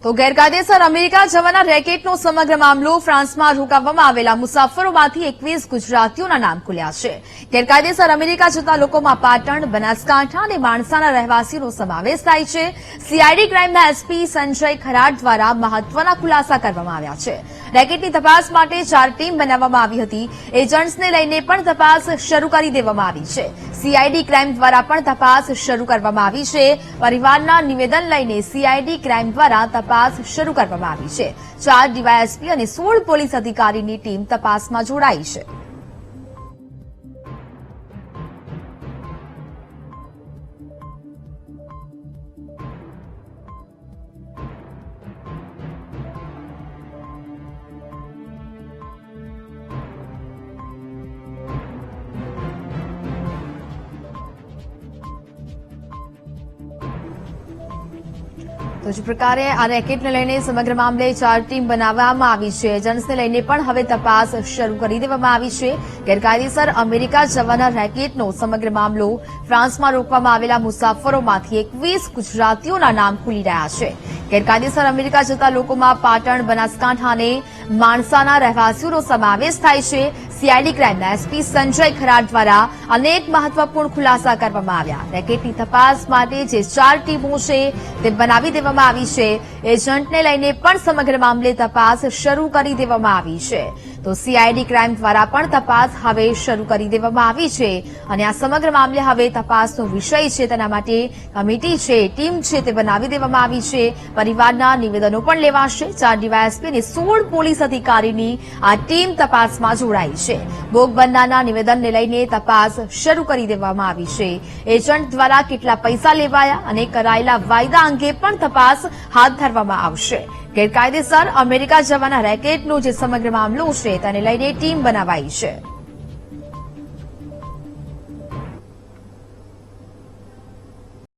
તો ગેરકાયદેસર અમેરિકા જવાના રેકેટનો સમગ્ર મામલો ફ્રાન્સમાં રોકાવવામાં આવેલા મુસાફરોમાંથી 21 ગુજરાતીઓના નામ ખુલ્યા છે. ગેરકાયદેસર અમેરિકા જતા લોકોમાં પાટણ, બનાસકાંઠા અને માણસાના રહેવાસીઓનો સમાવેશ થાય છે. સીઆઈડી ક્રાઇમના એસપી સંજય ખરાડ દ્વારા મહત્વના ખુલાસા કરવામાં આવ્યા છે. રેકેટની તપાસ માટે 4 ટીમ બનાવવામાં આવી હતી. એજન્ટ્સને લઈને પણ તપાસ શરૂ કરી દેવામાં આવી છે. સીઆઈડી ક્રાઇમ દ્વારા પણ તપાસ શરૂ કરવામાં આવી છે. પરિવારના નિવેદન લઈને સીઆઈડી ક્રાઇમ દ્વારા તપાસ શરૂ કરવામાં આવી છે. 4 ડીવાયએસપી અને 16 પોલીસ અધિકારીની ટીમ તપાસમાં જોડાઈ છે. તો જ પ્રકારે આ રેકેટને લઈને સમગ્ર મામલે 4 ટીમ બનાવવામાં આવી છે. એજન્ટ્સને લઈને પણ હવે તપાસ શરૂ કરી દેવામાં આવી છે. ગેરકાયદેસર અમેરિકા જવાના રેકેટનો સમગ્ર મામલો ફ્રાન્સમાં રોકવામાં આવેલા મુસાફરોમાંથી 21 ગુજરાતીઓના નામ ખુલી રહ્યા છે. ગેરકાયદેસર અમેરિકા જતા લોકોમાં પાટણ, બનાસકાંઠા અને માણસાના રહેવાસીઓનો સમાવેશ થાય છે. સીઆઈડી ક્રાઇમના એસપી સંજય ખરાડ દ્વારા અનેક મહત્વપૂર્ણ ખુલાસા કરવામાં આવ્યા. રેકેટની તપાસ માટે જે 4 ટીમો છે તે બનાવી દેવામાં આવી છે. એજન્ટને લઈને પણ સમગ્ર મામલે તપાસ શરૂ કરી દેવામાં આવી છે. તો સીઆઈડી ક્રાઇમ દ્વારા પણ તપાસ હવે શરૂ કરી દેવામાં આવી છે અને આ સમગ્ર મામલે હવે તપાસનો વિષય છે તેના માટે કમિટી છે, ટીમ છે તે બનાવી દેવામાં આવી છે. પરિવારના નિવેદનો પણ લેવાશે. 4 ડીવાયએસપી અને 16 પોલીસ અધિકારીની આ ટીમ તપાસમાં જોડાઈ છે. ભોગ બનનારના નિવેદનને લઈને તપાસ શરૂ કરી દેવામાં આવી છે. એજન્ટ દ્વારા કેટલા પૈસા લેવાયા અને કરાયેલા વાયદા અંગે પણ તપાસ હાથ ધરવામાં આવશે. ગેરકાયદેસર અમેરિકા જવાના રેકેટનો જે સમગ્ર મામલો છે તેને લઈને ટીમ બનાવાઈ છે.